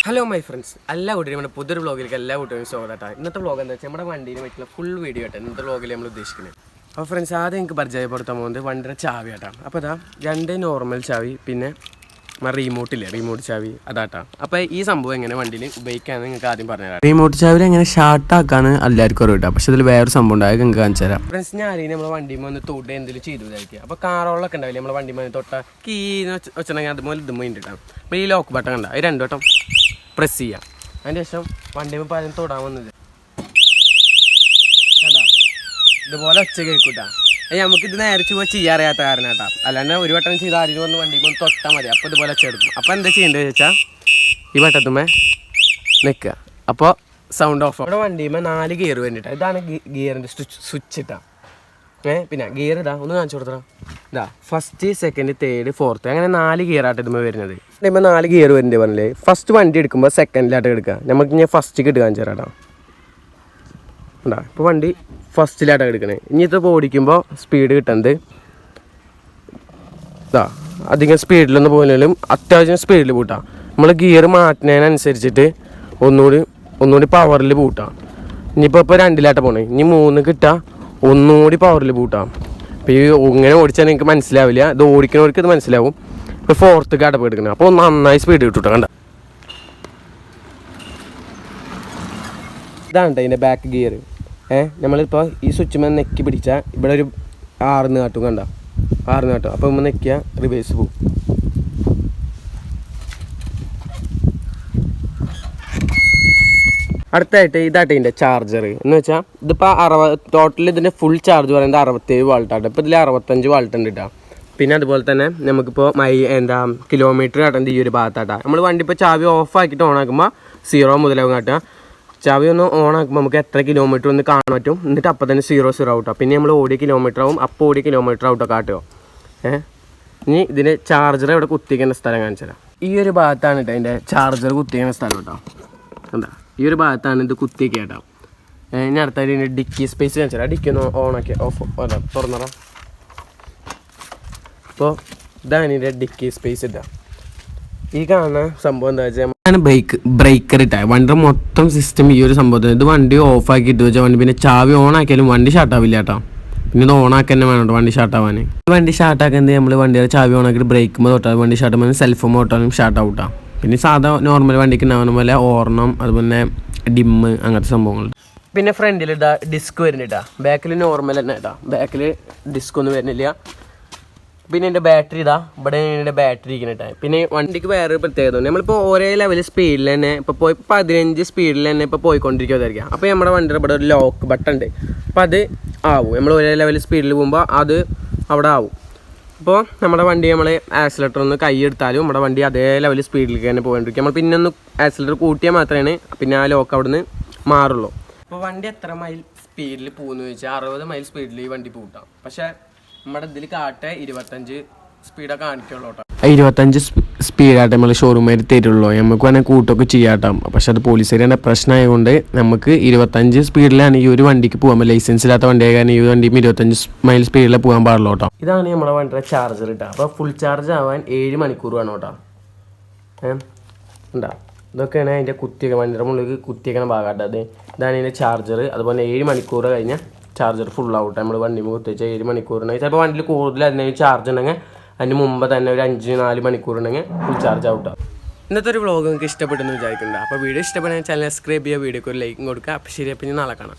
Hello my friends, എല്ലാ കൂട്ടിയും നമ്മുടെ പുതിയൊരു വ്ളോഗിലേക്ക് എല്ലാ കൂട്ടിയും സ്വാഗതം. ഇന്നത്തെ വ്ളോഗ് എന്താ വെച്ചാൽ നമ്മുടെ വണ്ടീനെ പറ്റുന്ന ഫുൾ വീഡിയോ ആയിട്ട് ഇന്നത്തെ വ്ളോഗിൽ നമ്മൾ ഉദ്ദേശിക്കുന്നത്. അപ്പോൾ ഫ്രണ്ട്സ്, ആദ്യം എനിക്ക് പരിചയപ്പെടുത്താൻ പോകുന്നത് വണ്ടിയുടെ ചാവി ആട്ടാണ്. അപ്പോൾ അതാ 2 നോർമൽ ചാവി, പിന്നെ റിമോട്ടില്ലേ റിമോട്ട് ചാവി അതാട്ടാ. അപ്പോൾ ഈ സംഭവം എങ്ങനെ വണ്ടിയിൽ ഉപയോഗിക്കാമെന്ന് നിങ്ങൾക്ക് ആദ്യം പറഞ്ഞുതരാം. റിമോട്ട് ചാവി എങ്ങനെ ഷാർട്ടാക്കാന്ന് എല്ലാവർക്കും അറിയാം. പക്ഷേ അതിൽ വേറൊരു സംഭവം ഉണ്ടായത് നിങ്ങൾക്ക് കാണിച്ചു തരാം. ഫ്രണ്ട്സ്, ഞാനീ നമ്മുടെ വണ്ടിയിൽ വന്ന് തൊട്ട് എന്തെങ്കിലും ചെയ്തു വിചാരിക്കുക. അപ്പോൾ കാറോളൊക്കെ ഉണ്ടാവില്ലേ നമ്മുടെ വണ്ടിയിൽ വന്ന് തൊട്ട കീന്ന് വെച്ചിട്ടുണ്ടെങ്കിൽ അതുപോലെ ഇതുമ്പോൾ ഇട്ടിട്ടാണ്. അപ്പോൾ ഈ ലോക്ക് ബട്ടൺ കണ്ട ഈ 2 വട്ടം പ്രസ് ചെയ്യാം. അതിന് ശേഷം വണ്ടിയിൽ പലരും തൊടാൻ വന്നത് കണ്ടാ ഇതുപോലെ ഒച്ച കേൾക്കൂട്ടാ. നമുക്കിത് നേരെ ചുവ ചെയ്യാറിയാത്ത കാരണം കേട്ടാ. അല്ലാണ്ട് ഒരു വട്ടം ചെയ്ത് ആരും വന്ന് വണ്ടിയിൽ ഒന്ന് തൊട്ടാൽ മതി. അപ്പോൾ ഇതുപോലെ ഒച്ച എടുക്കും. അപ്പോൾ എന്താ ചെയ്യേണ്ടത് വെച്ചാൽ ഈ വട്ടത്തുമ്മേ നിൽക്കുക. അപ്പോൾ സൗണ്ട് ഓഫ്. അവിടെ വണ്ടിയുമ്പോൾ 4 ഗിയർ വേണ്ടിയിട്ടാണ്. ഇതാണ് ഗിയറിൻ്റെ സ്വിച്ച് ഇട്ടാ. പിന്നെ ഗിയർ ഇതാ ഒന്ന് കാണിച്ചു കൊടുത്തടാ. ഇതാ ഫസ്റ്റ്, സെക്കൻഡ്, തേർഡ്, ഫോർത്ത് അങ്ങനെ 4 ഗിയറായിട്ട് ഇതുമ്പോൾ വരുന്നത്. ഇതുമ്പോൾ 4 ഗിയർ വരുന്നുണ്ട് പറഞ്ഞില്ലേ. ഫസ്റ്റ് വണ്ടി എടുക്കുമ്പോൾ സെക്കൻഡിലായിട്ട് എടുക്കുക. നമുക്ക് ഇനി ഫസ്റ്റ് കിട്ടുക കാണിച്ചു തരാം. ഉണ്ടാ ഇപ്പോൾ വണ്ടി ഫസ്റ്റിലായിട്ടാണ് എടുക്കണേ. ഇനി ഇത് ഓടിക്കുമ്പോൾ സ്പീഡ് കിട്ടുന്നത് ഇതാ അധികം സ്പീഡിലൊന്നും പോലും അത്യാവശ്യം സ്പീഡിൽ പൂട്ടാം. നമ്മൾ ഗിയർ മാറ്റുന്നതിനനുസരിച്ചിട്ട് ഒന്നുകൂടി പവറിൽ പൂട്ടാം. ഇനിയിപ്പോൾ 2ലായിട്ട് പോകണേ. ഇനി 3 കിട്ടാം ഒന്നുകൂടി പവറിൽ പൂട്ടാം. അപ്പോൾ ഈ ഇങ്ങനെ ഓടിച്ചാൽ നിങ്ങൾക്ക് മനസ്സിലാവില്ല. ഇത് ഓടിക്കുന്നവർക്ക് ഇത് മനസ്സിലാവും. ഇപ്പോൾ 4th അടപ്പ് എടുക്കണം. അപ്പോൾ നന്നായി സ്പീഡ് കിട്ടും. കണ്ട ഇതാണ് കേട്ടോ ഇതിൻ്റെ ബാക്ക് ഗിയർ. നമ്മളിപ്പോൾ ഈ സ്വിച്ച് മേൽ നെക്കി പിടിച്ചാൽ ഇവിടെ ഒരു 6 കാട്ടും. കണ്ട 6 കാട്ടും. അപ്പോൾ നമ്മൾ നെക്കിയാൽ റിവേഴ്സ് പോകും. അടുത്തായിട്ട് ഇതായിട്ട് ഇതിൻ്റെ ചാർജർ എന്ന് വെച്ചാൽ ഇതിപ്പോൾ ടോട്ടൽ ഇതിൻ്റെ ഫുൾ ചാർജ് പറയുന്നത് 67 വാൾട്ടാണ്. ഇപ്പോൾ ഇതിൽ 65 വാൾട്ട് ഉണ്ട് കേട്ടോ. പിന്നെ അതുപോലെ തന്നെ നമുക്കിപ്പോൾ കിലോമീറ്റർ കാട്ടുന്നത് ഈ ഒരു ഭാഗത്താട്ടാ. നമ്മൾ വണ്ടി ഇപ്പോൾ ചാവി ഓഫ് ആക്കിയിട്ട് ഓൺ ആക്കുമ്പോൾ 0 മുതലാവും കാട്ടുക. ചാവി ഒന്ന് ഓൺ ആക്കുമ്പോൾ നമുക്ക് എത്ര കിലോമീറ്റർ ഒന്ന് കാണാൻ പറ്റും. എന്നിട്ട് അപ്പോൾ തന്നെ 0 ഔട്ടാണ്. പിന്നെ നമ്മൾ ഓടിയ കിലോമീറ്റർ ആവും. അപ്പോൾ ഓടിയ കിലോമീറ്റർ ഔട്ടോ കാട്ടുമോ. ഇനി ഇതിന് ചാർജർ ഇവിടെ കുത്തിക്കുന്ന സ്ഥലം കാണിച്ചു തരാം. ഈ ഒരു ഭാഗത്താണ് കേട്ടോ അതിൻ്റെ ചാർജർ കുത്തിക്കുന്ന സ്ഥലം കേട്ടോ. എന്താ ഈ ഒരു ഭാഗത്താണ് ഇത് കുത്തിയൊക്കെ കേട്ടോ. ഇനി അടുത്തായിട്ട് ഇതിൻ്റെ ഡിക്കി സ്പേസ് കാണിച്ചു തരാം. ഡിക്കി ഒന്ന് ഓണാക്കി അല്ല തുറന്നറ. അപ്പോൾ ഇതാണ് ഇതിൻ്റെ ഡിക്കി സ്പേസ് ഇട്ടാ. ഈ കാണുന്ന സംഭവം എന്താ വെച്ചാൽ ബ്രേക്കർ ഇട്ടാണ്. വണ്ടിയുടെ മൊത്തം സിസ്റ്റം ഈ ഒരു സംഭവത്തിന്. ഇത് വണ്ടി ഓഫ് ആക്കിയിട്ട് വെച്ചാൽ വണ്ടി പിന്നെ ചാവി ഓൺ ആക്കിയാലും വണ്ടി ഷാർട്ടാവില്ല കേട്ടോ. പിന്നെ ഇത് ഓണാക്കി തന്നെ വേണം കേട്ടോ വണ്ടി ഷാർട്ടാവാൻ. വണ്ടി ഷാർട്ടാക്കുന്നത് നമ്മൾ വണ്ടിയുടെ ചാവി ഓണാക്കിയിട്ട് ബ്രേക്കുമ്പോൾ തൊട്ടാൽ വണ്ടി ഷാർട്ടാകുമ്പോൾ സെൽഫുമ്പോൾ തൊട്ടാലും ഷാർട്ടാവൂട്ടാ. പിന്നെ സാധാ നോർമൽ വണ്ടിക്ക് ഉണ്ടാവുന്ന പോലെ ഓർണം അതുപോലെ ഡിമ്മ് അങ്ങനത്തെ സംഭവങ്ങൾ. പിന്നെ ഫ്രണ്ടിൽ ഇതാ ഡിസ്ക് വരുന്നുണ്ട്. ബാക്കിൽ നോർമൽ തന്നെ കേട്ടോ. ബാക്കിൽ ഡിസ്ക് ഒന്നും വരുന്നില്ല. പിന്നെ എൻ്റെ ബാറ്ററി ഇതാ ഇവിടെ എൻ്റെ ബാറ്ററി ഇരിക്കുന്നുണ്ട്. പിന്നെ വണ്ടിക്ക് വേറൊരു പ്രത്യേകത ഉണ്ട്. നമ്മളിപ്പോൾ ഒരേ ലെവൽ സ്പീഡിൽ തന്നെ ഇപ്പോൾ 15 സ്പീഡിൽ തന്നെ ഇപ്പോൾ പോയിക്കൊണ്ടിരിക്കുമായിരിക്കാം. അപ്പോൾ നമ്മുടെ വണ്ടിയുടെ ഇവിടെ ഒരു ലോക്ക് ബട്ടൺ ഉണ്ട്. അപ്പോൾ അത് ആവും. നമ്മൾ ഒരേ ലെവൽ സ്പീഡിൽ പോകുമ്പോൾ അത് അവിടെ ആവും. അപ്പോൾ നമ്മുടെ വണ്ടി നമ്മൾ ആക്സിലേറ്റർ ഒന്ന് കൈ എടുത്താലും നമ്മുടെ വണ്ടി അതേ ലെവൽ സ്പീഡിലേക്ക് തന്നെ പോയിക്കൊണ്ടിരിക്കും. നമ്മൾ പിന്നെ ഒന്ന് ആക്സിലേറ്റർ കൂട്ടിയാൽ മാത്രമേ പിന്നെ ആ ലോക്ക് അവിടെ നിന്ന് മാറുള്ളൂ. അപ്പോൾ വണ്ടി എത്ര മൈൽ സ്പീഡിൽ പോകുന്നു ചോദിച്ചാൽ 60 മൈൽ സ്പീഡിൽ ഈ വണ്ടി പോകട്ടാം. പക്ഷേ നമ്മുടെ ഇതിൽ 25 സ്പീഡൊക്കെ കാണിക്കുള്ളൂ കേട്ടോ. 25 സ്പീഡായിട്ട് നമ്മൾ ഷോറൂമിൽ തരുള്ളൂ. നമുക്ക് വേണമെങ്കിൽ കൂട്ടൊക്കെ ചെയ്യാട്ടാം. പക്ഷെ അത് പോലീസുകാരുടെ പ്രശ്നമായതുകൊണ്ട് നമുക്ക് 25 സ്പീഡിലാണ് ഈ ഒരു വണ്ടിക്ക് പോകാൻ. ലൈസൻസ് ഇല്ലാത്ത വണ്ടിയായ കാരണം ഈ വണ്ടിയും 25 മൈൽ സ്പീഡിൽ പോകാൻ പാടുള്ളൂ കേട്ടോ. ഇതാണ് നമ്മുടെ വണ്ടിയുടെ ചാർജർ ഇട്ടാ. അപ്പോൾ ഫുൾ ചാർജ് ആവാൻ 7 മണിക്കൂർ വേണം കേട്ടോ. ഉണ്ടാ ഇതൊക്കെയാണ് അതിൻ്റെ കുത്തിയൊക്കെ വണ്ടിയുടെ മുകളിൽ കുത്തിയേക്കണ ഭാഗമായിട്ട്. ഇതാണ് ഇതിൻ്റെ ചാർജർ. അതുപോലെ 7 മണിക്കൂർ കഴിഞ്ഞാൽ ചാർജർ ഫുൾ ആവട്ടെ. നമ്മൾ വണ്ടി കുത്തി വെച്ചാൽ 7 മണിക്കൂറുണ്ടെങ്കിൽ ചിലപ്പോൾ വണ്ടിയിൽ കൂടുതൽ അതിന് ചാർജ് ഉണ്ടെങ്കിൽ അതിന് മുമ്പ് തന്നെ ഒരു 5-4 മണിക്കൂർ ഉണ്ടെങ്കിൽ ഫുൾ ചാർജ് ആവട്ടെ. ഇന്നത്തെ ഒരു വ്ളോഗ് നിങ്ങൾക്ക് ഇഷ്ടപ്പെട്ടെന്ന് വിചാരിക്കുന്നുണ്ട്. അപ്പോൾ വീഡിയോ ഇഷ്ടപ്പെടുന്ന ചാനൽ സബ്സ്ക്രൈബ് ചെയ്യുക, വീഡിയോക്ക് ഒരു ലൈക്കും കൊടുക്കുക. അപ്പോൾ ശരി, അപ്പം നാളെ കാണാം.